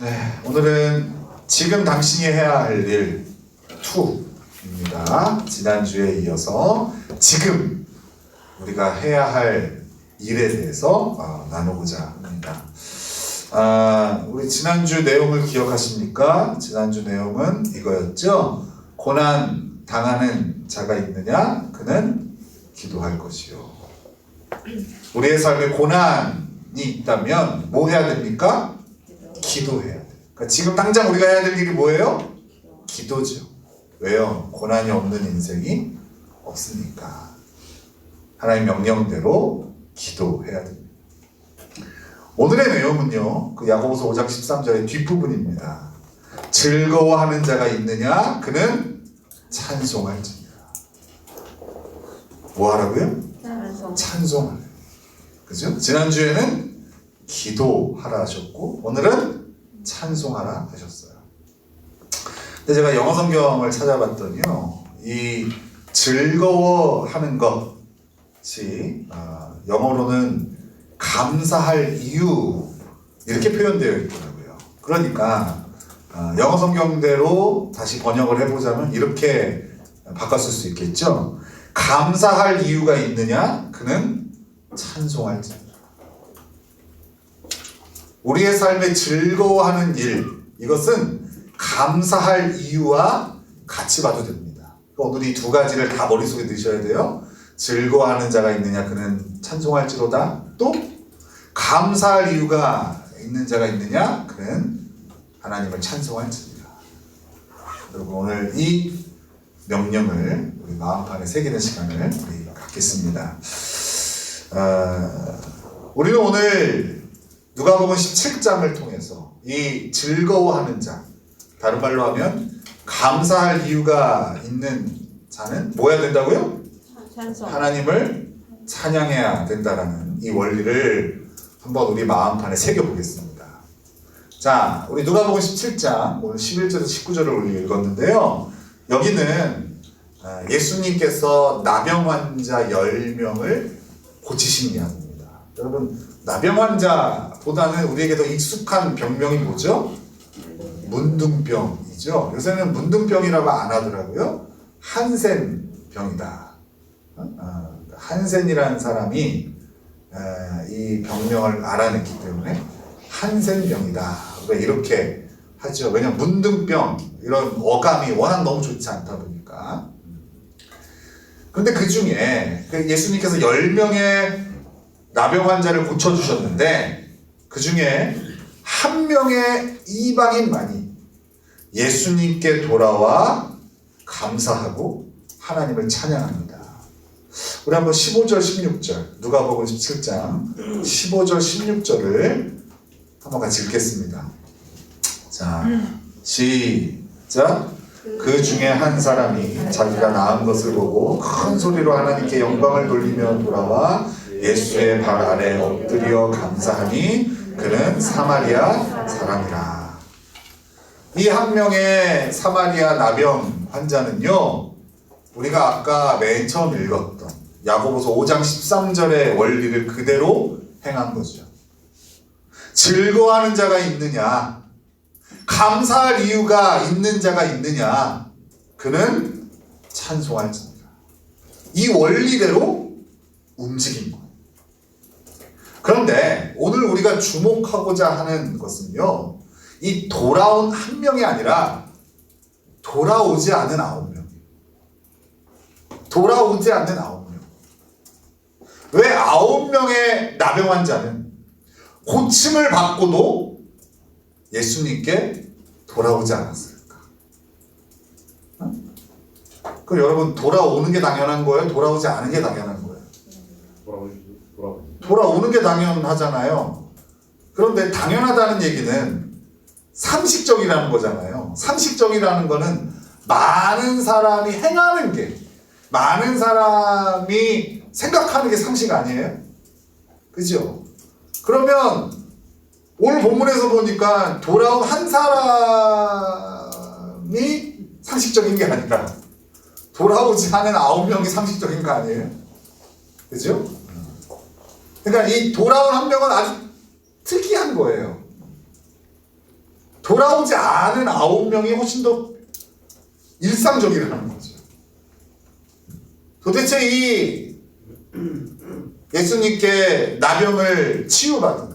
네, 오늘은 지금 당신이 해야 할 일 2입니다. 지난주에 이어서 지금 우리가 해야 할 일에 대해서 나누고자 합니다. 우리 지난주 내용을 기억하십니까? 지난주 내용은 이거였죠. 고난 당하는 자가 있느냐? 그는 기도할 것이요. 우리의 삶에 고난이 있다면 뭐 해야 됩니까? 기도해야 돼. 그러니까 지금 당장 우리가 해야 될 일이 뭐예요? 기도죠. 왜요? 고난이 없는 인생이 없으니까. 하나님 명령대로 기도해야 됩니다. 오늘의 내용은요, 그 야고보서 5장 13절의 뒷부분입니다. 즐거워하는 자가 있느냐? 그는 찬송할지니라. 뭐 하라고요? 찬송하래. 그죠? 지난주에는 기도하라 하셨고, 오늘은 찬송하라 하셨어요. 근데 제가 영어 성경을 찾아봤더니요, 이 즐거워하는 것이 영어로는 감사할 이유 이렇게 표현되어 있더라고요. 그러니까 영어 성경대로 다시 번역을 해보자면 이렇게 바꿨을 수 있겠죠. 감사할 이유가 있느냐? 그는 찬송할지니라. 우리의 삶에 즐거워하는 일, 이것은 감사할 이유와 같이 봐도 됩니다. 오늘 이 두 가지를 다 머릿속에 넣으셔야 돼요. 즐거워하는 자가 있느냐? 그는 찬송할지로다. 또 감사할 이유가 있는 자가 있느냐? 그는 하나님을 찬송할지니라. 여러분, 오늘 이 명령을 우리 마음판에 새기는 시간을 우리 갖겠습니다. 우리는 오늘 누가복음 17장을 통해서 이 즐거워하는 자, 다른 말로 하면 감사할 이유가 있는 자는 뭐 해야 된다고요? 찬송. 하나님을 찬양해야 된다라는 이 원리를 한번 우리 마음판에 새겨보겠습니다. 자, 우리 누가복음 17장 오늘 11절에서 19절을 우리 읽었는데요. 여기는 예수님께서 나병 환자 10명을 고치신 이야기입니다. 여러분, 나병 환자보다는 우리에게 더 익숙한 병명이 뭐죠? 문둥병이죠. 요새는 문둥병이라고 안 하더라고요. 한센병이다. 한센이라는 사람이 이 병명을 알아냈기 때문에 한센병이다. 이렇게 하죠. 왜냐하면 문둥병 이런 어감이 워낙 너무 좋지 않다 보니까. 그런데 그 중에 예수님께서 10명의 나병 환자를 고쳐주셨는데 그 중에 한 명의 이방인만이 예수님께 돌아와 감사하고 하나님을 찬양합니다. 우리 한번 15절 16절 누가복음 17장 15절 16절을 한번 같이 읽겠습니다. 자, 시작. 그 중에 한 사람이 자기가 나은 것을 보고 큰 소리로 하나님께 영광을 돌리며 돌아와 예수의 발 아래 엎드려 감사하니 그는 사마리아 사람이라. 이 한 명의 사마리아 나병 환자는요, 우리가 아까 맨 처음 읽었던 야고보서 5장 13절의 원리를 그대로 행한 거죠. 즐거워하는 자가 있느냐? 감사할 이유가 있는 자가 있느냐? 그는 찬송할지니라. 이 원리대로 움직인 거예요. 그런데 오늘 우리가 주목하고자 하는 것은요, 이 돌아온 한 명이 아니라 돌아오지 않은 9명. 돌아오지 않는 9명. 왜 9명의 나병 환자는 고침을 받고도 예수님께 돌아오지 않았을까? 그럼 여러분, 돌아오는 게 당연한 거예요? 돌아오지 않은 게 당연한 거예요? 돌아오는 게 당연하잖아요. 그런데 당연하다는 얘기는 상식적이라는 거잖아요. 상식적이라는 거는 많은 사람이 행하는 게, 많은 사람이 생각하는 게 상식 아니에요? 그죠? 그러면 오늘 본문에서 보니까 돌아온 한 사람이 상식적인 게 아니라 돌아오지 않은 9명이 상식적인 거 아니에요? 그죠? 그러니까 이 돌아온 한 명은 아주 특이한 거예요. 돌아오지 않은 9명이 훨씬 더 일상적이라는 거죠. 도대체 이 예수님께 나병을 치유받은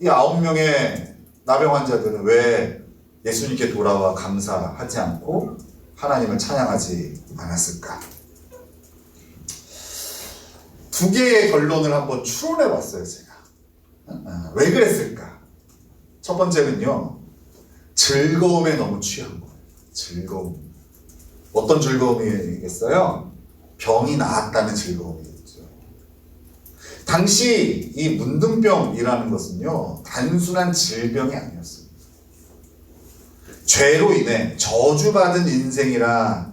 이 9명의 나병 환자들은 왜 예수님께 돌아와 감사하지 않고 하나님을 찬양하지 않았을까? 두 개의 결론을 한번 추론해 봤어요, 제가. 왜 그랬을까? 첫 번째는요, 즐거움에 너무 취한 거예요. 즐거움. 어떤 즐거움이겠어요? 병이 나았다는 즐거움이겠죠. 당시 이 문둥병이라는 것은요, 단순한 질병이 아니었습니다. 죄로 인해 저주받은 인생이라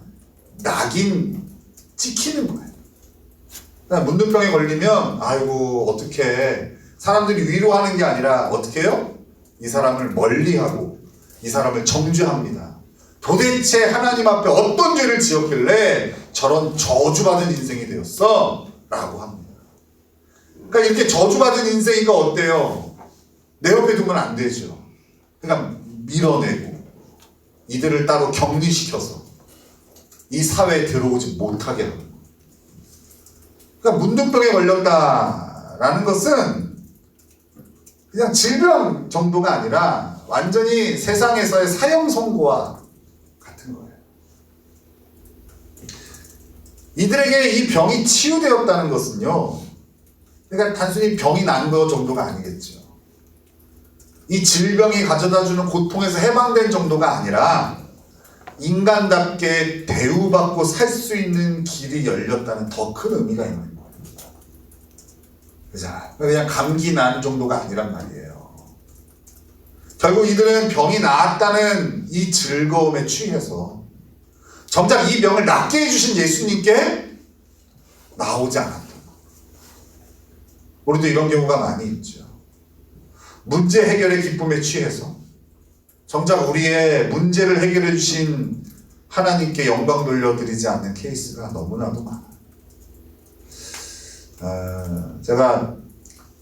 낙인 찍히는 거예요. 그러니까 문둥병에 걸리면 아이고 어떻게 사람들이 위로하는 게 아니라 어떻게 해요? 이 사람을 멀리하고 이 사람을 정죄합니다. 도대체 하나님 앞에 어떤 죄를 지었길래 저런 저주받은 인생이 되었어? 라고 합니다. 그러니까 이렇게 저주받은 인생이가 어때요? 내 옆에 두면 안 되죠. 그러니까 밀어내고 이들을 따로 격리시켜서 이 사회에 들어오지 못하게 합니다. 그러니까 문둥병에 걸렸다라는 것은 그냥 질병 정도가 아니라 완전히 세상에서의 사형 선고와 같은 거예요. 이들에게 이 병이 치유되었다는 것은요, 그러니까 단순히 병이 난 것 정도가 아니겠죠. 이 질병이 가져다주는 고통에서 해방된 정도가 아니라 인간답게 대우받고 살 수 있는 길이 열렸다는 더 큰 의미가 있는 거예요. 그냥 감기 난 정도가 아니란 말이에요. 결국 이들은 병이 나았다는 이 즐거움에 취해서 정작 이 병을 낫게 해주신 예수님께 나오지 않았던 거예요. 우리도 이런 경우가 많이 있죠. 문제 해결의 기쁨에 취해서 정작 우리의 문제를 해결해 주신 하나님께 영광 돌려드리지 않는 케이스가 너무나도 많아요. 제가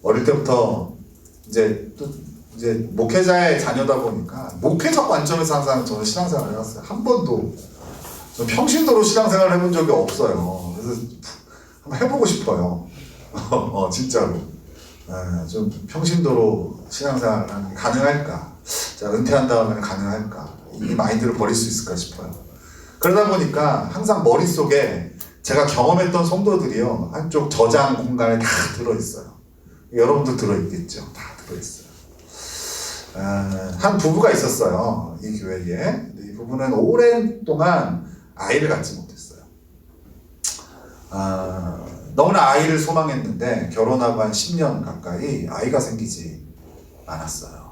어릴 때부터 이제 목회자의 자녀다 보니까 목회적 관점에서 항상 저는 신앙생활을 해왔어요. 한 번도 평신도로 신앙생활을 해본 적이 없어요. 그래서 한번 해보고 싶어요. 진짜로. 좀 평신도로 신앙생활을 하는 게 가능할까? 제가 은퇴한 다음에는 가능할까? 이 마인드를 버릴 수 있을까 싶어요. 그러다 보니까 항상 머릿속에 제가 경험했던 성도들이요, 한쪽 저장 공간에 다 들어있어요. 여러분도 들어있겠죠? 다 들어있어요. 한 부부가 있었어요, 이 교회에. 이 부부는 오랜 동안 아이를 갖지 못했어요. 너무나 아이를 소망했는데 결혼하고 한 10년 가까이 아이가 생기지 않았어요.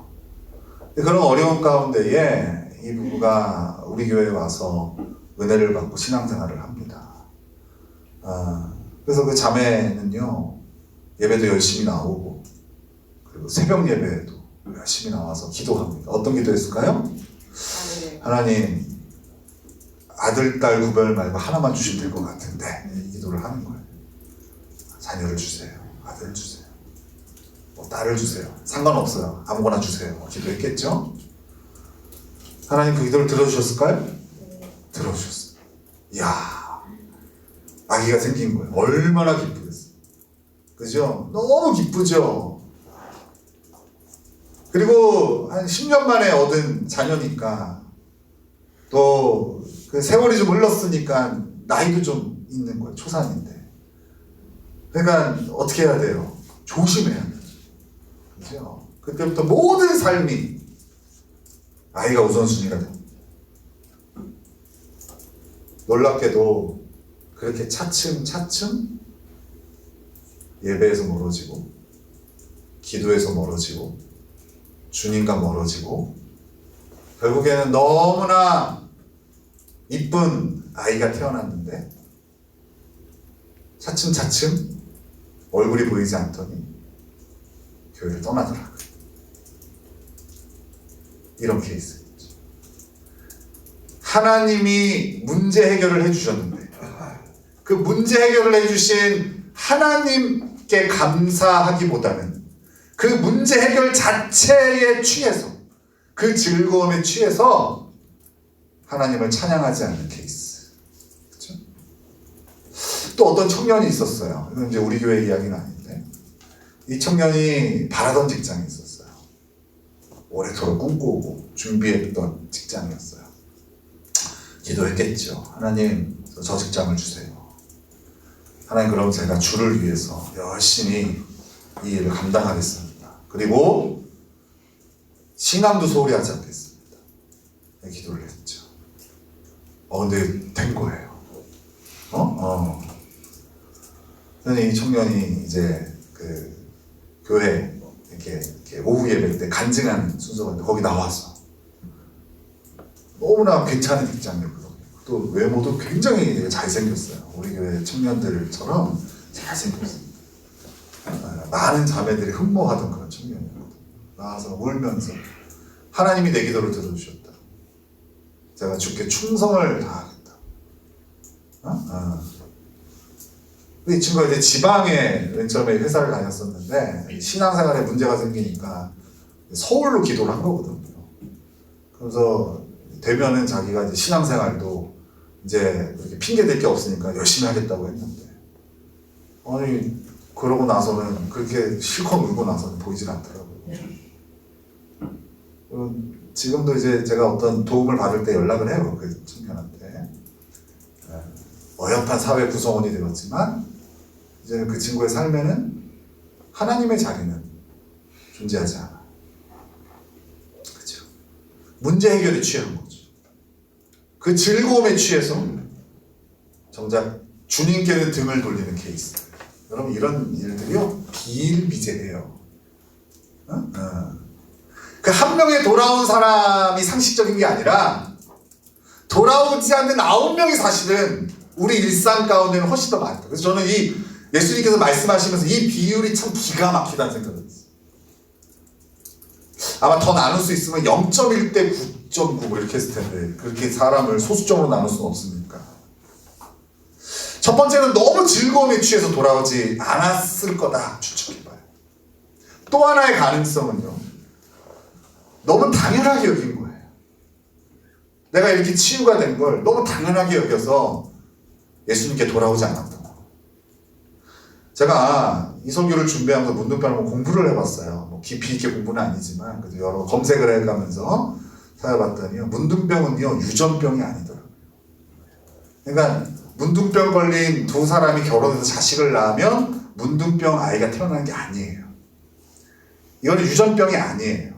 그런 어려운 가운데에 이 부부가 우리 교회에 와서 은혜를 받고 신앙생활을 합니다. 그래서 그 자매는요, 예배도 열심히 나오고 그리고 새벽 예배에도 열심히 나와서 기도합니다. 어떤 기도했을까요? 하나님, 아들, 딸 구별 말고 하나만 주시면 될 것 같은데, 이 기도를 하는 거예요. 자녀를 주세요. 아들을 주세요. 딸을 주세요. 상관없어요. 아무거나 주세요. 기도했겠죠? 하나님 그 기도를 들어주셨을까요? 들어주셨어요. 이야, 아기가 생긴 거예요. 얼마나 기쁘겠어요. 그죠? 너무 기쁘죠? 그리고 한 10년 만에 얻은 자녀니까 또 그 세월이 좀 흘렀으니까 나이도 좀 있는 거예요. 초산인데. 그러니까 어떻게 해야 돼요? 조심해야 돼요. 그죠? 그때부터 모든 삶이 아이가 우선순위가 됩니다. 놀랍게도 그렇게 차츰차츰 예배에서 멀어지고 기도에서 멀어지고 주님과 멀어지고 결국에는 너무나 이쁜 아이가 태어났는데 차츰차츰 얼굴이 보이지 않더니 교회를 떠나더라고요. 이런 케이스겠죠. 하나님이 문제 해결을 해주셨는데 그 문제 해결을 해주신 하나님께 감사하기보다는 그 문제 해결 자체에 취해서 그 즐거움에 취해서 하나님을 찬양하지 않는 케이스. 그렇죠? 또 어떤 청년이 있었어요. 이건 이제 우리 교회 이야기는 아닌데, 이 청년이 바라던 직장이 있었어요. 오래도록 꿈꾸고 준비했던 직장이었어요. 기도했겠죠. 하나님, 저 직장을 주세요. 하나님, 그럼 제가 주를 위해서 열심히 이 일을 감당하겠습니다. 그리고 신앙도 소홀히 하지 않겠습니다. 기도를 했죠. 근데 된 거예요. 근데 이 청년이 이제 그 교회 이렇게 오후 예배 때 간증하는 순서가 있는데 거기 나와서 너무나 괜찮은 직장이었거든요. 또 외모도 굉장히 잘생겼어요. 우리 교회 청년들처럼 잘생겼습니다. 많은 자매들이 흠모하던 그런 청년이었거든요. 나와서 울면서 하나님이 내 기도를 들어주셨다. 제가 주께 충성을 다하겠다. 이 친구가 이제 지방에 맨 처음에 회사를 다녔었는데 신앙생활에 문제가 생기니까 서울로 기도를 한 거거든요. 그래서 되면은 자기가 이제 신앙생활도 이제 그렇게 핑계 댈 게 없으니까 열심히 하겠다고 했는데, 아니 그러고 나서는 그렇게 실컷 울고 나서는 보이질 않더라고요. 지금도 이제 제가 어떤 도움을 받을 때 연락을 해요. 그 청년한테. 어엿한 사회 구성원이 되었지만 이제 그 친구의 삶에는 하나님의 자리는 존재하지 않아. 그렇죠? 문제 해결에 취한 거죠. 그 즐거움에 취해서 정작 주님께는 등을 돌리는 케이스. 여러분, 이런 일들이요 비일비재해요. 그 한 명의 돌아온 사람이 상식적인 게 아니라 돌아오지 않는 9명이 사실은 우리 일상 가운데는 훨씬 더 많다. 그래서 저는 이 예수님께서 말씀하시면서 이 비율이 참 기가 막히다는 생각을 했어요. 아마 더 나눌 수 있으면 0.1 대 9.9 뭐 이렇게 했을 텐데 그렇게 사람을 소수점으로 나눌 수는 없으니까. 첫 번째는 너무 즐거움에 취해서 돌아오지 않았을 거다 추측해봐요. 또 하나의 가능성은요, 너무 당연하게 여긴 거예요. 내가 이렇게 치유가 된 걸 너무 당연하게 여겨서 예수님께 돌아오지 않았던 거. 제가 이 설교를 준비하면서 문둥병을 공부를 해봤어요. 뭐 깊이 있게 공부는 아니지만 그래도 여러 검색을 해가면서 찾아봤더니요, 문둥병은요 유전병이 아니더라고요. 그러니까 문둥병 걸린 두 사람이 결혼해서 자식을 낳으면 문둥병 아이가 태어나는 게 아니에요. 이거는 유전병이 아니에요.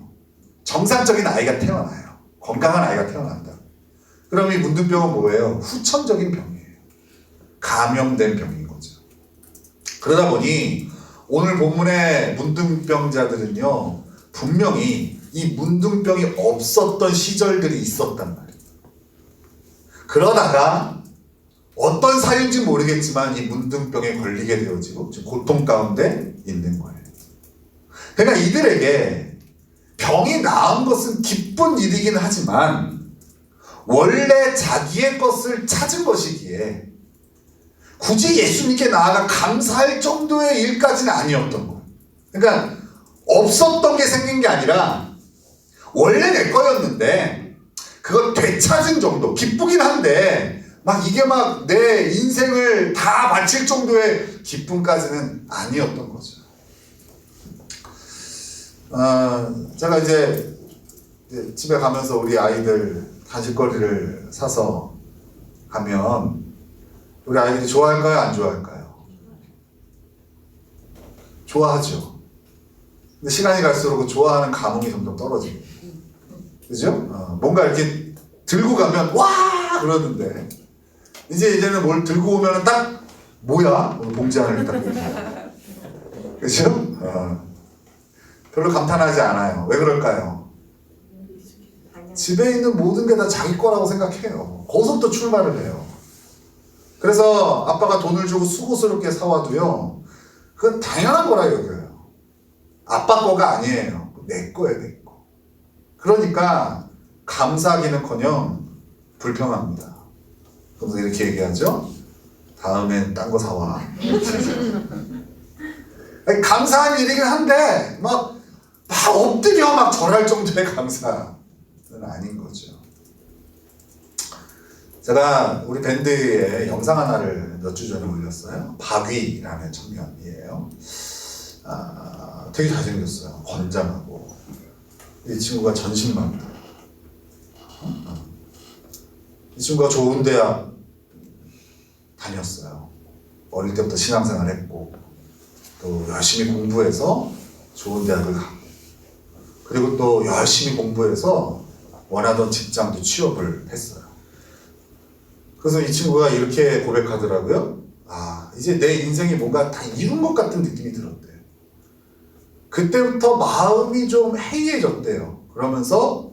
정상적인 아이가 태어나요. 건강한 아이가 태어난다. 그럼 이 문둥병은 뭐예요? 후천적인 병이에요. 감염된 병인 거죠. 그러다 보니 오늘 본문의 문둥병자들은요 분명히 이 문둥병이 없었던 시절들이 있었단 말이에요. 그러다가 어떤 사유인지 모르겠지만 이 문둥병에 걸리게 되어지고 지금 고통 가운데 있는 거예요. 그러니까 이들에게 병이 나은 것은 기쁜 일이긴 하지만 원래 자기의 것을 찾은 것이기에 굳이 예수님께 나아가 감사할 정도의 일까지는 아니었던 거예요. 그러니까 없었던 게 생긴 게 아니라 원래 내 거였는데 그걸 되찾은 정도, 기쁘긴 한데 막 이게 막 내 인생을 다 바칠 정도의 기쁨까지는 아니었던 거죠. 제가 이제 집에 가면서 우리 아이들 간식거리를 사서 가면 우리 아이들이 좋아할까요? 안 좋아할까요? 좋아하죠. 근데 시간이 갈수록 그 좋아하는 감흥이 점점 떨어지고, 그죠? 뭔가 이렇게 들고 가면 와 그러는데 이제는 뭘 들고 오면 딱 뭐야? 봉지 안을 딱 보고, 그죠? 별로 감탄하지 않아요. 왜 그럴까요? 집에 있는 모든 게 다 자기 거라고 생각해요. 거기서부터 출발을 해요. 그래서 아빠가 돈을 주고 수고스럽게 사와도요, 그건 당연한 거라 여겨요. 아빠 거가 아니에요. 내 거예요, 내 거. 그러니까 감사하기는커녕 불평합니다. 그래서 이렇게 얘기하죠. 다음엔 딴 거 사와. 감사한 일이긴 한데 막 엎드려 막 절할 정도의 감사. 아닌 거죠. 제가 우리 밴드에 영상 하나를 몇 주 전에 올렸어요. 박위라는 청년이에요. 되게 잘생겼어요. 건장하고. 이 친구가 전신만다. 이 친구가 좋은 대학 다녔어요. 어릴 때부터 신앙생활 했고 또 열심히 공부해서 좋은 대학을 가고 그리고 또 열심히 공부해서 원하던 직장도 취업을 했어요. 그래서 이 친구가 이렇게 고백하더라고요. 이제 내 인생이 뭔가 다 이룬 것 같은 느낌이 들었대요. 그때부터 마음이 좀 해이해졌대요. 그러면서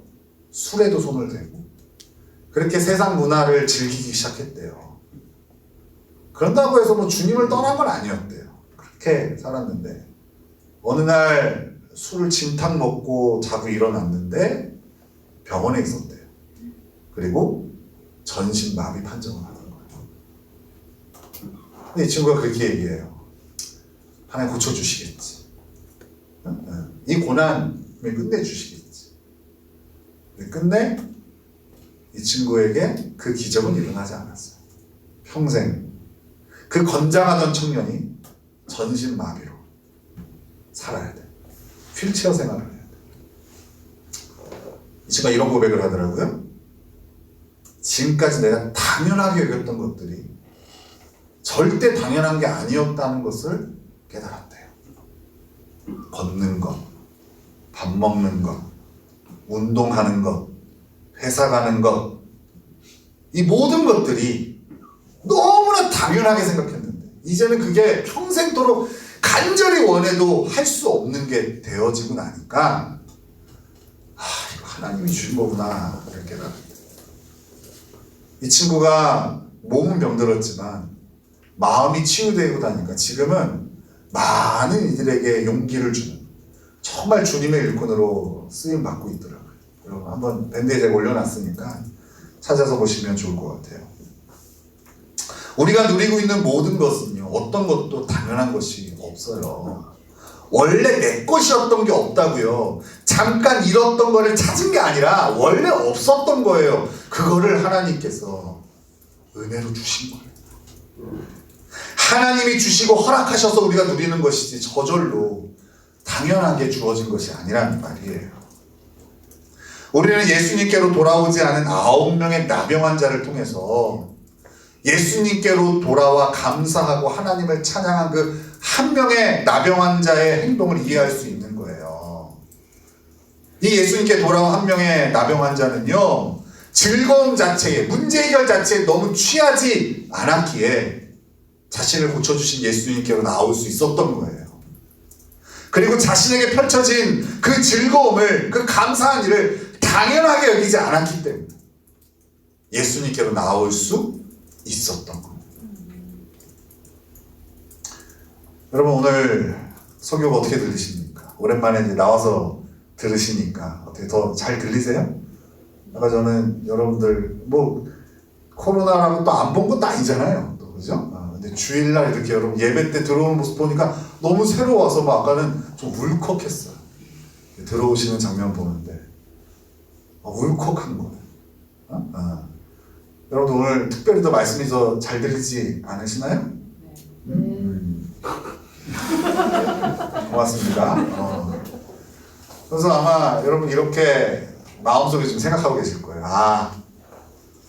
술에도 손을 대고 그렇게 세상 문화를 즐기기 시작했대요. 그런다고 해서 뭐 주님을 떠난 건 아니었대요. 그렇게 살았는데 어느 날 술을 진탕 먹고 자고 일어났는데 병원에 있었대요. 그리고 전신마비 판정을 하던 거예요. 근데 이 친구가 그렇게 얘기해요. 하나님 고쳐주시겠지. 이 고난을 끝내주시겠지. 끝내 이 친구에게 그 기적은 일어나지 않았어요. 평생 그 건장하던 청년이 전신마비로 살아야 돼. 휠체어 생활을 해야 돼. 이 친구가 이런 고백을 하더라고요. 지금까지 내가 당연하게 여겼던 것들이 절대 당연한 게 아니었다는 것을 깨달았대요. 걷는 것, 밥 먹는 것, 운동하는 것, 회사 가는 것, 이 모든 것들이 너무나 당연하게 생각했는데 이제는 그게 평생도록 간절히 원해도 할 수 없는 게 되어지고 나니까 이거 하나님이 주신 거구나 이렇게 깨달았대요. 이 친구가 몸은 병들었지만 마음이 치유되고 나니까 지금은 많은 이들에게 용기를 주는 정말 주님의 일꾼으로 쓰임 받고 있더라고요. 여러분 한번 밴드에 제가 올려놨으니까 찾아서 보시면 좋을 것 같아요. 우리가 누리고 있는 모든 것은요, 어떤 것도 당연한 것이 없어요. 원래 내 것이었던 게 없다고요. 잠깐 잃었던 거를 찾은 게 아니라 원래 없었던 거예요. 그거를 하나님께서 은혜로 주신 거예요. 하나님이 주시고 허락하셔서 우리가 누리는 것이지 저절로 당연하게 주어진 것이 아니라는 말이에요. 우리는 예수님께로 돌아오지 않은 9명의 나병 환자를 통해서 예수님께로 돌아와 감사하고 하나님을 찬양한 그 한 명의 나병 환자의 행동을 이해할 수 있는 거예요. 이 예수님께 돌아온 한 명의 나병 환자는요, 즐거움 자체에, 문제 해결 자체에 너무 취하지 않았기에 자신을 고쳐주신 예수님께로 나올 수 있었던 거예요. 그리고 자신에게 펼쳐진 그 즐거움을, 그 감사한 일을 당연하게 여기지 않았기 때문에 예수님께로 나올 수 있었던 겁니다. 여러분 오늘 설교가 어떻게 들리십니까? 오랜만에 이제 나와서 들으시니까 어떻게 더 잘 들리세요? 아까 저는 여러분들 뭐 코로나라고 또 안 본 것도 아니잖아요. 또 그죠? 근데 주일날 이렇게 여러분 예배 때 들어오는 모습 보니까 너무 새로워서 막 아까는 좀 울컥했어요. 들어오시는 장면 보는데 울컥한 거예요. 여러분 오늘 특별히 더 말씀이 더 잘 들리지 않으시나요? 고맙습니다. 그래서 아마 여러분 이렇게 마음속에 좀 생각하고 계실 거예요.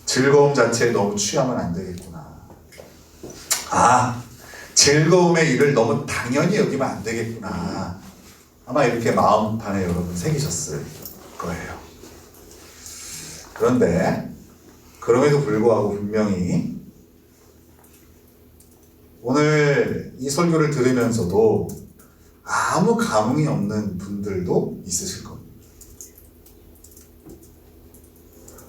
즐거움 자체에 너무 취하면 안 되겠구나. 즐거움의 일을 너무 당연히 여기면 안 되겠구나. 아마 이렇게 마음판에 여러분 새기셨을 거예요. 그런데 그럼에도 불구하고 분명히 오늘 이 설교를 들으면서도 아무 감흥이 없는 분들도 있으실 겁니다.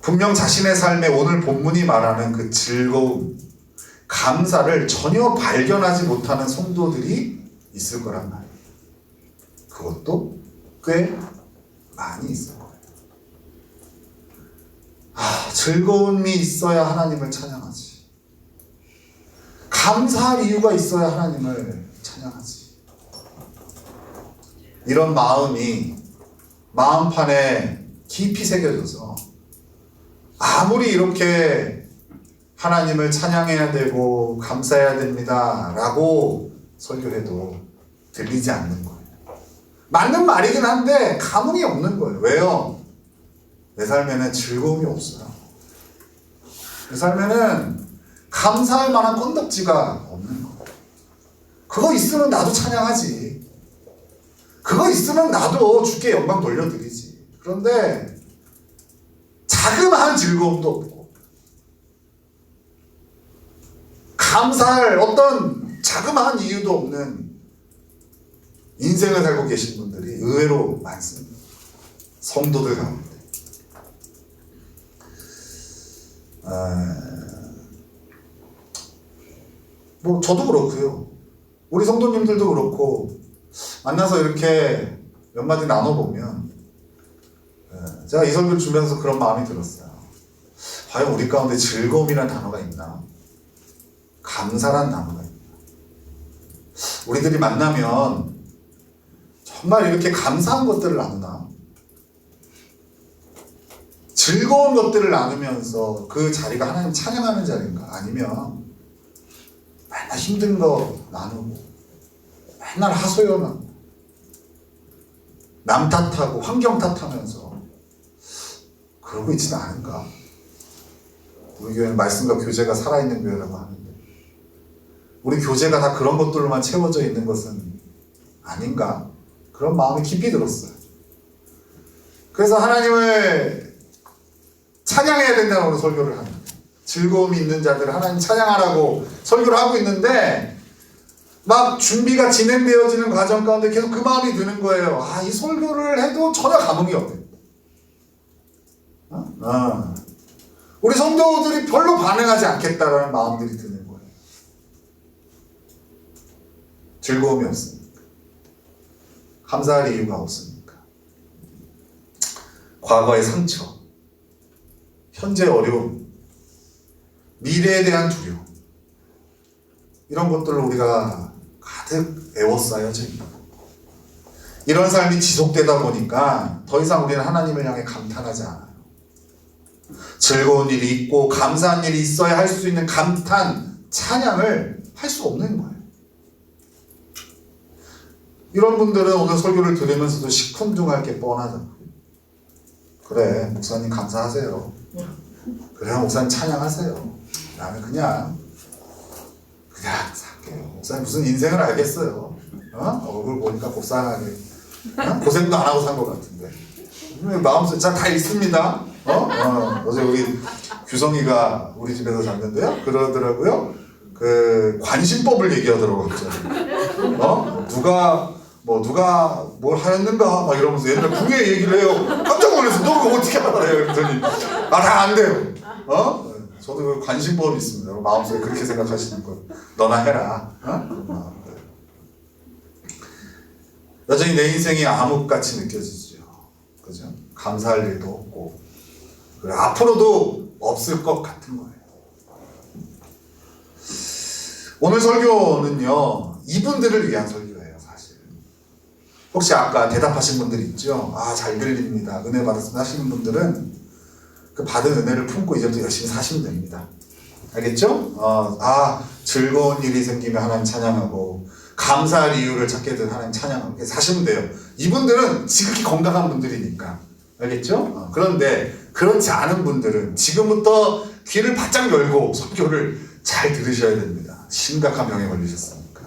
분명 자신의 삶에 오늘 본문이 말하는 그 즐거움, 감사를 전혀 발견하지 못하는 성도들이 있을 거란 말이에요. 그것도 꽤 많이 있을 거예요. 즐거움이 있어야 하나님을 찬양하지. 감사할 이유가 있어야 하나님을 찬양하지. 이런 마음이 마음판에 깊이 새겨져서 아무리 이렇게 하나님을 찬양해야 되고 감사해야 됩니다 라고 설교해도 들리지 않는 거예요. 맞는 말이긴 한데 감흥이 없는 거예요. 왜요? 내 삶에는 즐거움이 없어요. 내 삶에는 감사할 만한 건덕지가 없는 거예요. 그거 있으면 나도 찬양하지. 그거 있으면 나도 주께 영광 돌려드리지. 그런데 자그마한 즐거움도 없고 감사할 어떤 자그마한 이유도 없는 인생을 살고 계신 분들이 의외로 많습니다. 성도들 가운데. 뭐 저도 그렇고요. 우리 성도님들도 그렇고 만나서 이렇게 몇 마디 나눠보면 제가 이 설교를 주면서 그런 마음이 들었어요. 과연 우리 가운데 즐거움이라는 단어가 있나? 감사란 단어가 있나? 우리들이 만나면 정말 이렇게 감사한 것들을 나누나? 즐거운 것들을 나누면서 그 자리가 하나님 찬양하는 자리인가? 아니면 맨날 힘든 거 나누고 맨날 하소연하고 남 탓하고 환경 탓하면서 그러고 있지는 않은가? 우리 교회는 말씀과 교제가 살아있는 교회라고 하는데 우리 교제가 다 그런 것들로만 채워져 있는 것은 아닌가? 그런 마음이 깊이 들었어요. 그래서 하나님을 찬양해야 된다고 오늘 설교를 합니다. 즐거움이 있는 자들을 하나님 찬양하라고 설교를 하고 있는데 막 준비가 진행되어지는 과정 가운데 계속 그 마음이 드는 거예요. 아, 이 설교를 해도 전혀 감흥이 없네. 우리 성도들이 별로 반응하지 않겠다라는 마음들이 드는 거예요. 즐거움이 없으니까. 감사할 이유가 없으니까. 과거의 상처, 현재 어려움, 미래에 대한 두려움, 이런 것들을 우리가 가득 에워싸여져 있고 이런 삶이 지속되다 보니까 더 이상 우리는 하나님을 향해 감탄하지 않아요. 즐거운 일이 있고 감사한 일이 있어야 할 수 있는 감탄, 찬양을 할 수 없는 거예요. 이런 분들은 오늘 설교를 들으면서도 시큰둥할 게 뻔하잖아요. 그래, 목사님 감사하세요. 그래, 목사님 찬양하세요. 나는 그냥 살게요. 목사님 무슨 인생을 알겠어요. 얼굴 보니까 곱상하게 고생도 안 하고 산 것 같은데 마음속에 다 있습니다. 어제 우리 규성이가 우리 집에서 잤는데요. 그러더라고요. 그 관심법을 얘기하더라고요. 누가 뭘 하였는가 막 이러면서 옛날 궁예 얘기를 해요. 깜짝 놀랐어. 너 그거 어떻게 알아요? 그랬더니 다 안 돼요. 저도 그 관심법이 있습니다. 마음속에 그렇게 생각하시는 거 너나 해라. 여전히 내 인생이 암흑같이 느껴지죠. 그죠? 감사할 일도 없고 그래, 앞으로도 없을 것 같은 거예요. 오늘 설교는요, 이분들을 위한 설교예요, 사실. 혹시 아까 대답하신 분들 있죠? 잘 들립니다. 은혜 받았습니다 하시는 분들은 그 받은 은혜를 품고 이제부터 열심히 사시면 됩니다. 알겠죠? 즐거운 일이 생기면 하나님 찬양하고 감사할 이유를 찾게 된 하나님 찬양하고 사시면 돼요. 이분들은 지극히 건강한 분들이니까. 알겠죠? 그런데 그렇지 않은 분들은 지금부터 귀를 바짝 열고 설교를 잘 들으셔야 됩니다. 심각한 병에 걸리셨으니까.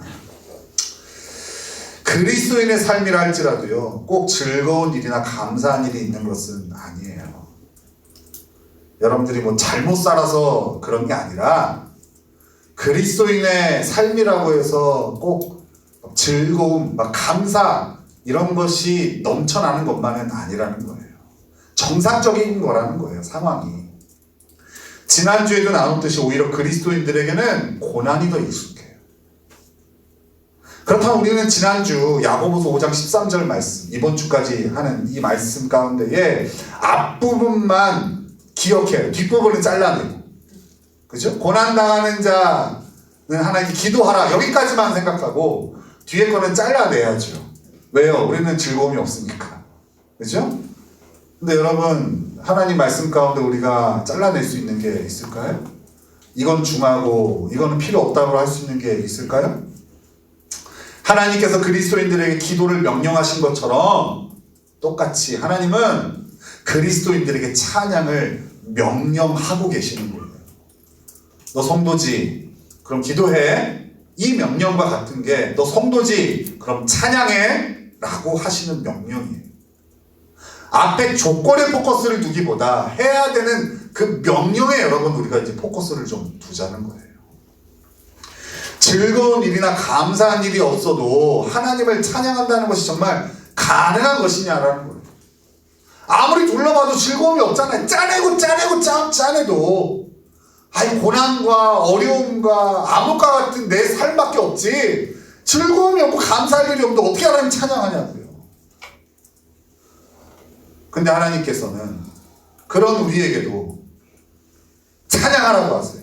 그리스도인의 삶이라 할지라도요, 꼭 즐거운 일이나 감사한 일이 있는 것은 아니에요. 여러분들이 잘못 살아서 그런 게 아니라 그리스도인의 삶이라고 해서 꼭 즐거움, 감사 이런 것이 넘쳐나는 것만은 아니라는 거예요. 정상적인 거라는 거예요, 상황이. 지난주에도 나눴듯이 오히려 그리스도인들에게는 고난이 더 익숙해요. 그렇다면 우리는 지난주 야고보서 5장 13절 말씀, 이번 주까지 하는 이 말씀 가운데에 앞부분만 기억해요. 뒷부분은 잘라내고. 그죠? 고난당하는 자는 하나님 기도하라. 여기까지만 생각하고 뒤에 거는 잘라내야죠. 왜요? 우리는 즐거움이 없으니까. 그죠? 근데 여러분, 하나님 말씀 가운데 우리가 잘라낼 수 있는 게 있을까요? 이건 중하고 이거는 필요 없다고 할 수 있는 게 있을까요? 하나님께서 그리스도인들에게 기도를 명령하신 것처럼 똑같이 하나님은 그리스도인들에게 찬양을 명령하고 계시는 거예요. 너 성도지? 그럼 기도해. 이 명령과 같은 게 너 성도지? 그럼 찬양해. 라고 하시는 명령이에요. 앞에 조건에 포커스를 두기보다 해야 되는 그 명령에 여러분 우리가 이제 포커스를 좀 두자는 거예요. 즐거운 일이나 감사한 일이 없어도 하나님을 찬양한다는 것이 정말 가능한 것이냐라는 거예요. 아무리 둘러봐도 즐거움이 없잖아요. 짜내도 아니 고난과 어려움과 암흑과 같은 내 삶밖에 없지 즐거움이 없고 감사할 일이 없는데 어떻게 하나님 찬양하냐고요. 근데 하나님께서는 그런 우리에게도 찬양하라고 하세요.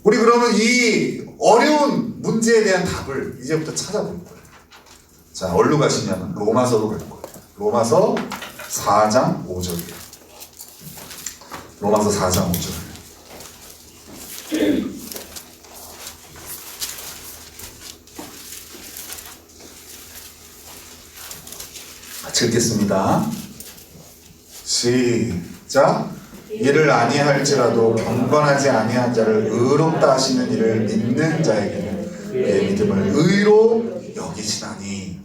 우리 그러면 이 어려운 문제에 대한 답을 이제부터 찾아볼 거예요. 자, 어디로 가시냐면 로마서로 갈 거예요. 로마서 4장 5절이에요. 로마서 4장 5절. 같이 읽겠습니다. 시작. 이를 아니할지라도 경건하지 아니한 자를 의롭다 하시는 이를 믿는 자에게는 그의 믿음을 의로 여기시나니.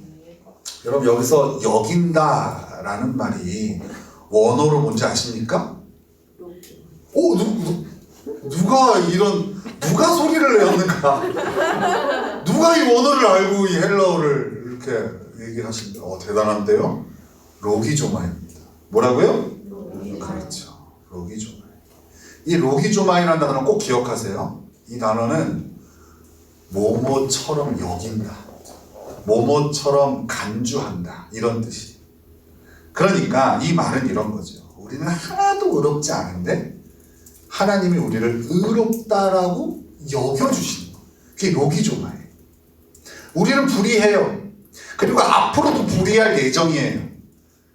여러분 여기서 여긴다라는 말이 원어로 뭔지 아십니까? 누가 소리를 내었는가? 누가 이 원어를 알고 이 헬라어를 이렇게 얘기하십니까? 대단한데요? 로기조마입니다. 뭐라고요? 그렇죠. 로기조마. 이 로기조마이라는 단어는 꼭 기억하세요. 이 단어는 모모처럼 여긴다, 모모처럼 간주한다 이런 뜻이. 그러니까 이 말은 이런 거죠. 우리는 하나도 의롭지 않은데 하나님이 우리를 의롭다라고 여겨주시는 거예요. 그게 로기조마예요. 우리는 불의해요. 그리고 앞으로도 불의할 예정이에요.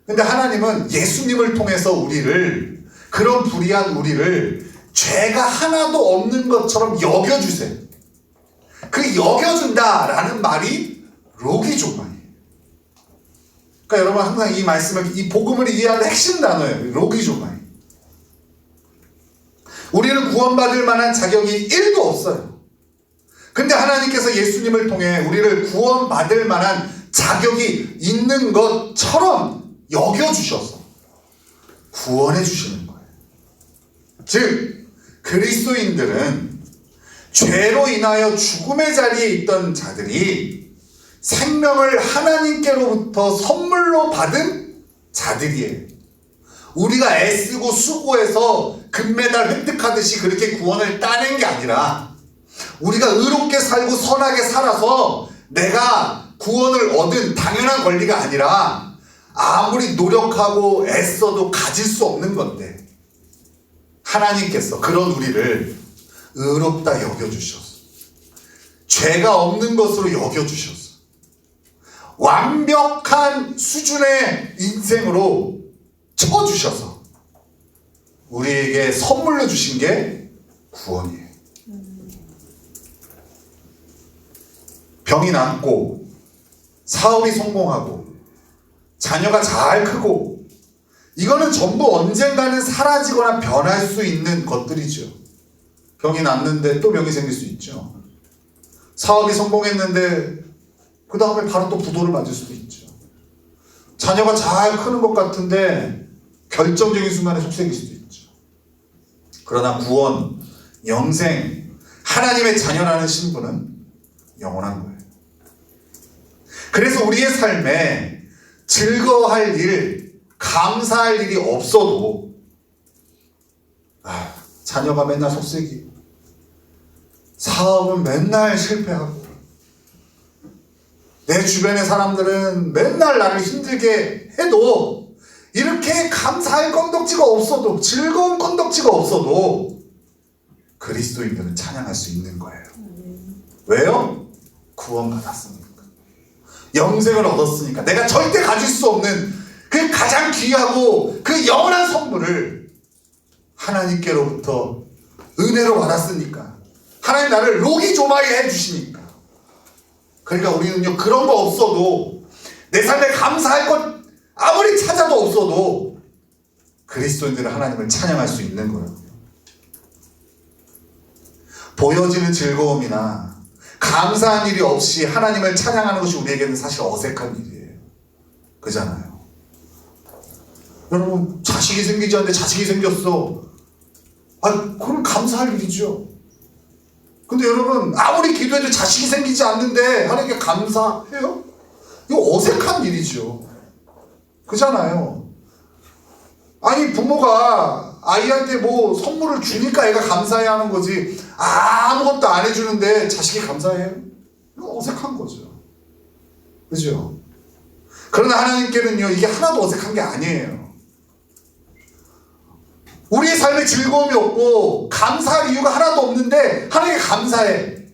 근데 하나님은 예수님을 통해서 우리를, 그런 불의한 우리를 죄가 하나도 없는 것처럼 여겨주세요. 그 여겨준다라는 말이 로기조마예요. 그러니까 여러분 항상 이 말씀을, 이 복음을 이해하는 핵심 단어예요. 로기조마예요. 우리는 구원받을 만한 자격이 1도 없어요. 근데 하나님께서 예수님을 통해 우리를 구원받을 만한 자격이 있는 것처럼 여겨주셔서 구원해 주시는 거예요. 즉 그리스도인들은 죄로 인하여 죽음의 자리에 있던 자들이 생명을 하나님께로부터 선물로 받은 자들이에요. 우리가 애쓰고 수고해서 금메달 획득하듯이 그렇게 구원을 따낸 게 아니라 우리가 의롭게 살고 선하게 살아서 내가 구원을 얻은 당연한 권리가 아니라 아무리 노력하고 애써도 가질 수 없는 건데 하나님께서 그런 우리를 의롭다 여겨주셔서 죄가 없는 것으로 여겨주셔서 완벽한 수준의 인생으로 쳐주셔서 우리에게 선물로 주신 게 구원이에요. 병이 낫고 사업이 성공하고 자녀가 잘 크고 이거는 전부 언젠가는 사라지거나 변할 수 있는 것들이죠. 병이 낫는데 또 병이 생길 수 있죠. 사업이 성공했는데 그 다음에 바로 또 부도를 맞을 수도 있죠. 자녀가 잘 크는 것 같은데 결정적인 순간에 속색일 수도 있죠. 그러나 구원, 영생, 하나님의 자녀라는 신분은 영원한 거예요. 그래서 우리의 삶에 즐거워할 일, 감사할 일이 없어도 자녀가 맨날 속색이고 사업은 맨날 실패하고 내 주변의 사람들은 맨날 나를 힘들게 해도 이렇게 감사할 건덕지가 없어도 즐거운 건덕지가 없어도 그리스도인들은 찬양할 수 있는 거예요. 왜요? 구원받았으니까. 영생을 얻었으니까. 내가 절대 가질 수 없는 그 가장 귀하고 그 영원한 선물을 하나님께로부터 은혜로 받았으니까, 하나님 나를 로기조마이 해주시니까, 그러니까 우리는요 그런 거 없어도, 내 삶에 감사할 것 아무리 찾아도 없어도 그리스도인들은 하나님을 찬양할 수 있는 거예요. 보여지는 즐거움이나 감사한 일이 없이 하나님을 찬양하는 것이 우리에게는 사실 어색한 일이에요. 그잖아요. 여러분, 자식이 생기지 않는데 자식이 생겼어. 그럼 감사할 일이죠. 근데 여러분, 아무리 기도해도 자식이 생기지 않는데 하나님께 감사해요? 이거 어색한 일이죠. 그잖아요. 아니, 부모가 아이한테 뭐 선물을 주니까 애가 감사해야 하는 거지, 아무것도 안 해주는데 자식이 감사해요? 이거 어색한 거죠. 그죠? 그러나 하나님께는요 이게 하나도 어색한 게 아니에요. 우리의 삶에 즐거움이 없고 감사할 이유가 하나도 없는데 하나님께 감사해.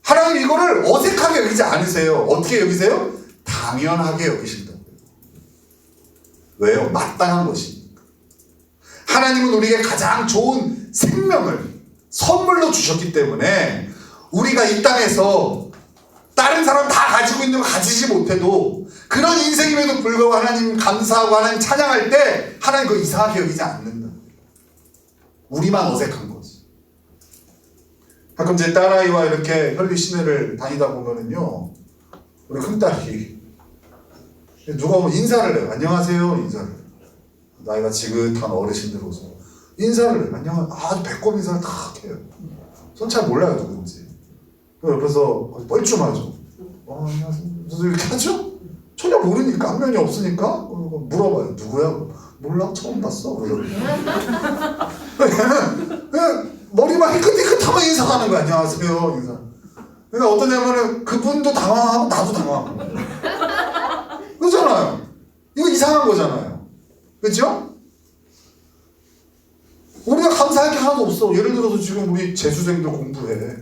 하나님 이거를 어색하게 여기지 않으세요. 어떻게 여기세요? 당연하게 여기신다고요. 왜요? 마땅한 것이니까. 하나님은 우리에게 가장 좋은 생명을 선물로 주셨기 때문에 우리가 이 땅에서 다른 사람 다 가지고 있는 거 가지지 못해도 그런 인생임에도 불구하고 하나님 감사하고 하나님 찬양할 때 하나님 그거 이상하게 여기지 않는다. 우리만 어색한 거지. 가끔 제 딸아이와 이렇게 현리 시내를 다니다 보면은요, 우리 큰딸이 누가 오면 인사를 해요. 안녕하세요. 인사를. 나이가 지긋한 어르신들 오서 인사를 해요. 아주 배꼽 인사를 탁 해요. 전 잘 몰라요 누군지. 옆에서 뻘쭘하죠. 안녕하세요. 무슨 이렇게 하죠? 전혀 모르니까, 안면이 없으니까 물어봐요. 누구야? 몰라? 처음 봤어? 얘는 그냥 머리만 희끗희끗하면 인사하는 거야. 안녕하세요. 인사. 그러니까 어떠냐면은 그분도 당황하고 나도 당황하고. 그렇잖아요. 이거 이상한 거잖아요. 그렇죠? 우리가 감사할 게 하나도 없어. 예를 들어서 지금 우리 재수생들 공부해.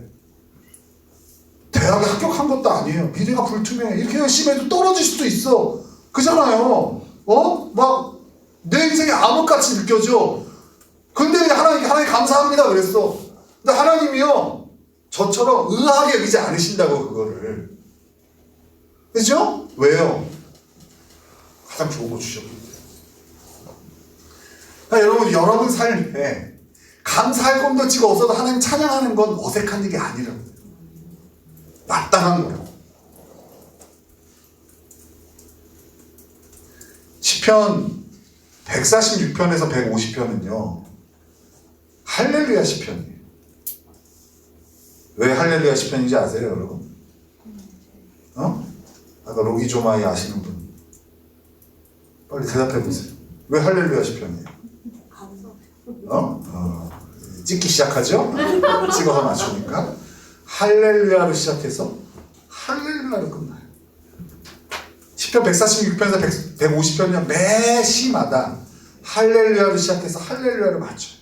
대학에 합격한 것도 아니에요. 미래가 불투명해. 이렇게 열심히 해도 떨어질 수도 있어. 그잖아요. 막 내 인생이 암흑같이 느껴져. 근데 하나님 감사합니다 그랬어. 근데 하나님이요 저처럼 의아하게 여기지 않으신다고 그거를. 그죠? 왜요? 가장 좋은 거 주셨기 때문에. 그러니까 여러분 삶에 감사할 건덕지가 없어도 하나님 찬양하는 건 어색한 일이 아니라고요. 마땅한 거라고. 시편 146편에서 150편은요 할렐루야 시편이에요. 왜 할렐루야 시편인지 아세요 여러분? 아까 로기조마이 아시는 분 빨리 대답해 보세요. 왜 할렐루야 시편이에요? 찍기 시작하죠? 찍어서 맞추니까 할렐루야로 시작해서 할렐루야로 끝나요. 시편 146편에서 150편이면 매 시마다 할렐루야로 시작해서 할렐루야로 맞춰요.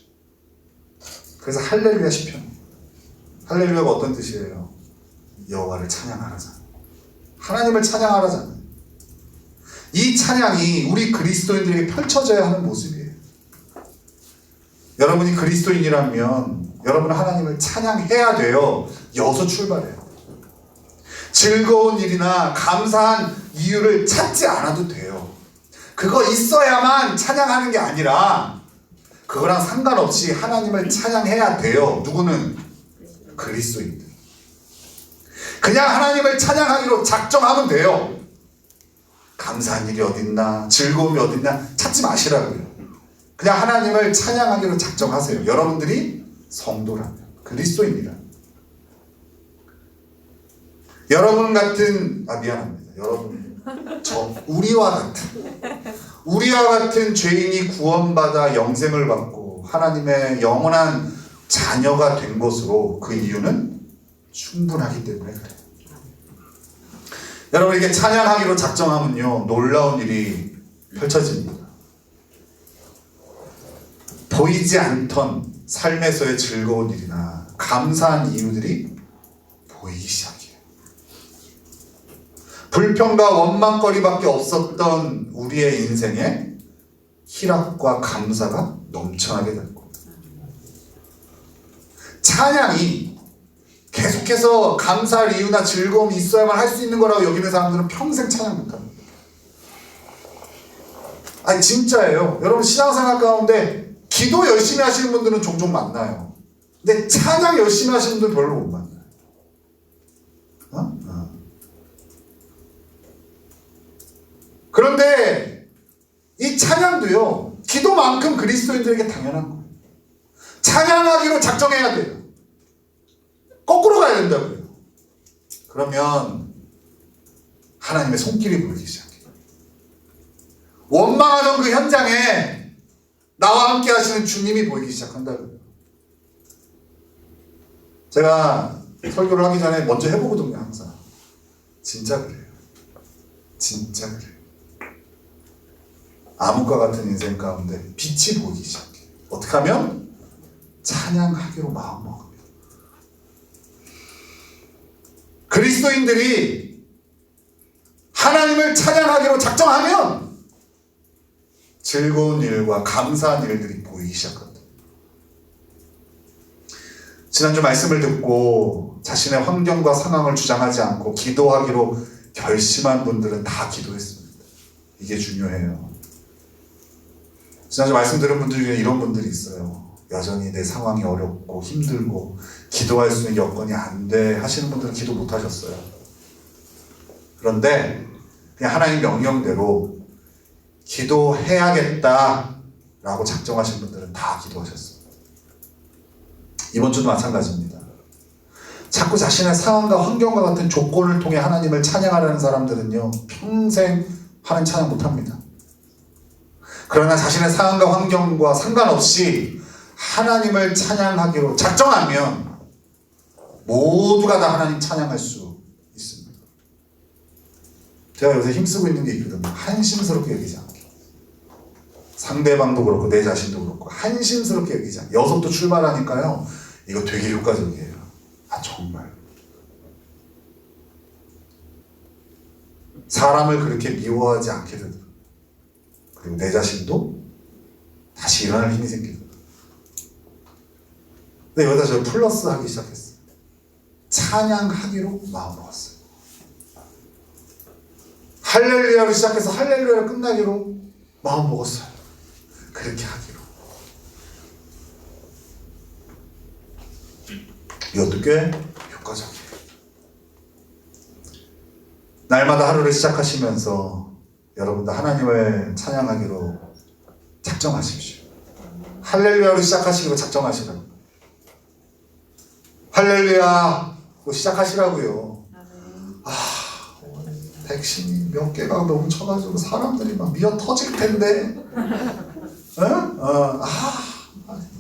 그래서 할렐루야 시편. 할렐루야가 어떤 뜻이에요? 여호와를 찬양하라잖아요. 하나님을 찬양하라잖아요. 이 찬양이 우리 그리스도인들에게 펼쳐져야 하는 모습이에요. 여러분이 그리스도인이라면 여러분은 하나님을 찬양해야 돼요. 여기서 출발해요. 즐거운 일이나 감사한 이유를 찾지 않아도 돼요. 그거 있어야만 찬양하는 게 아니라 그거랑 상관없이 하나님을 찬양해야 돼요. 누구는? 그리스도인들. 그냥 하나님을 찬양하기로 작정하면 돼요. 감사한 일이 어딨나, 즐거움이 어딨나 찾지 마시라고요. 그냥 하나님을 찬양하기로 작정하세요. 여러분들이 성도라면, 그리스도인이라면. 여러분 같은, 미안합니다. 여러분, 우리와 같은 죄인이 구원받아 영생을 받고 하나님의 영원한 자녀가 된 것으로 그 이유는 충분하기 때문에 그래요. 여러분, 이렇게 찬양하기로 작정하면요, 놀라운 일이 펼쳐집니다. 보이지 않던 삶에서의 즐거운 일이나 감사한 이유들이 보이기 시작해요. 불평과 원망거리밖에 없었던 우리의 인생에 희락과 감사가 넘쳐나게 될 겁니다. 찬양이 계속해서 감사할 이유나 즐거움이 있어야만 할 수 있는 거라고 여기는 사람들은 평생 찬양 못합니다. 아니 진짜예요. 여러분 신앙생활 가운데 기도 열심히 하시는 분들은 종종 만나요. 근데 찬양 열심히 하시는 분들은 별로 못 만나요. 그런데 이 찬양도요, 기도만큼 그리스도인들에게 당연한 거예요. 찬양하기로 작정해야 돼요. 거꾸로 가야 된다고요. 그러면 하나님의 손길이 보이기 시작해요. 원망하던 그 현장에 나와 함께 하시는 주님이 보이기 시작한다고요. 제가 설교를 하기 전에 먼저 해보거든요, 항상. 진짜 그래요. 진짜 그래요. 암흑과 같은 인생 가운데 빛이 보이기 시작해요. 어떻게 하면? 찬양하기로 마음먹으면. 그리스도인들이 하나님을 찬양하기로 작정하면 즐거운 일과 감사한 일들이 보이기 시작합니다. 지난주 말씀을 듣고 자신의 환경과 상황을 주장하지 않고 기도하기로 결심한 분들은 다 기도했습니다. 이게 중요해요. 지난주 말씀 들은 분들 중에 이런 분들이 있어요. 여전히 내 상황이 어렵고 힘들고 기도할 수 있는 여건이 안 돼 하시는 분들은 기도 못 하셨어요. 그런데 그냥 하나님 명령대로 기도해야겠다 라고 작정하신 분들은 다 기도하셨습니다. 이번 주도 마찬가지입니다. 자꾸 자신의 상황과 환경과 같은 조건을 통해 하나님을 찬양하려는 사람들은요, 평생 하나님 찬양 못합니다. 그러나 자신의 상황과 환경과 상관없이 하나님을 찬양하기로 작정하면 모두가 다 하나님 찬양할 수 있습니다. 제가 요새 힘쓰고 있는 게 있거든요. 한심스럽게 여기지 않게. 상대방도 그렇고 내 자신도 그렇고 한심스럽게 여기지 않게. 여섯도 출발하니까요. 이거 되게 효과적이에요. 아 정말. 사람을 그렇게 미워하지 않게 되더라고요. 그리고 내 자신도 다시 일어날 힘이 생기더라고요. 근데 여기다 저 플러스 하기 시작했어요. 찬양하기로 마음먹었어요. 할렐루야로 시작해서 할렐루야로 끝나기로 마음먹었어요. 그렇게 하기로. 이것도 꽤 효과적이에요. 날마다 하루를 시작하시면서 여러분도 하나님을 찬양하기로 작정하십시오. 할렐루야로 시작하시기로 작정하시라고. 할렐루야로 시작하시라고요. 백신이 몇 개가 넘쳐가지고 사람들이 막 미어 터질 텐데.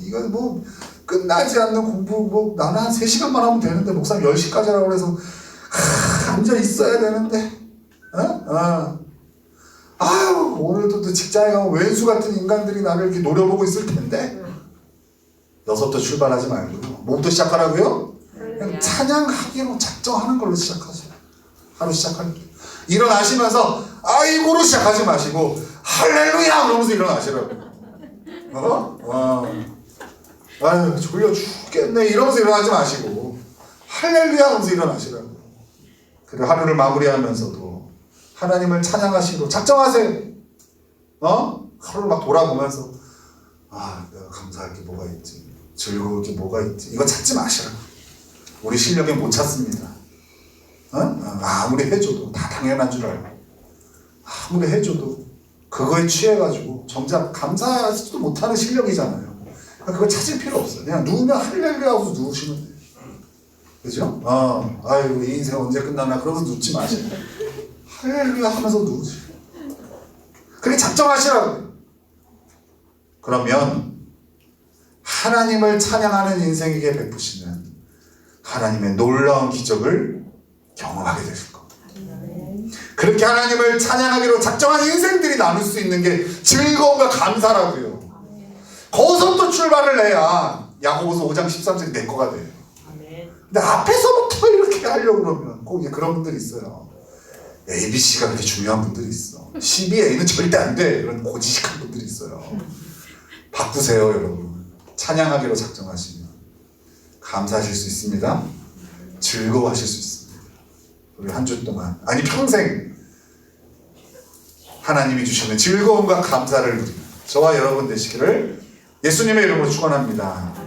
이거 뭐 끝나지 않는 공부, 뭐 나는 한 3시간만 하면 되는데 목사님 10시까지 하라고 해서 앉아 있어야 되는데. 오늘도 또 직장에 가면 왼수 같은 인간들이 나를 이렇게 노려보고 있을 텐데. 여섯부터 출발하지 말고요. 뭐부터 시작하라고요? 그냥 찬양하기로 작정하는 걸로 시작하세요. 하루 시작할 때. 일어나시면서 아이고로 시작하지 마시고 할렐루야 그러면서 일어나시라고. 아유 졸려 죽겠네 이러면서 일어나지 마시고 할렐루야 하면서 일어나시라고. 그리고 하루를 마무리하면서도 하나님을 찬양하시고 작정하세요. 하루를 막 돌아보면서 내가 감사할 게 뭐가 있지, 즐거울 게 뭐가 있지, 이거 찾지 마시라고. 우리 실력에 못 찾습니다. 아무리 해줘도 다 당연한 줄 알고 아무리 해줘도 그거에 취해가지고 정작 감사하지도 못하는 실력이잖아요. 그걸 찾을 필요 없어요. 그냥 누우면 할렐루야 하고 누우시면 돼요. 그죠? 아이고 이 인생 언제 끝나나 그러면서 눕지 마시고 할렐루야 하면서 누우세요. 그렇게 작정하시라고요. 그러면 하나님을 찬양하는 인생에게 베푸시는 하나님의 놀라운 기적을 경험하게 되실 겁니다. 그렇게 하나님을 찬양하기로 작정한 인생들이 나눌 수 있는 게 즐거움과 감사라고요. 거기서부터 출발을 해야 야고보서 5장 13절이 내 거가 돼요. 근데 앞에서부터 이렇게 하려고 그러면 꼭 이제 그런 분들이 있어요. ABC가 그렇게 중요한 분들이 있어. 12A는 절대 안 돼. 이런 고지식한 분들이 있어요. 바꾸세요, 여러분. 찬양하기로 작정하시면 감사하실 수 있습니다. 즐거워하실 수 있습니다. 우리 한 주 동안, 아니 평생 하나님이 주시는 즐거움과 감사를 누리는 저와 여러분 되시기를 예수님의 이름으로 축원합니다.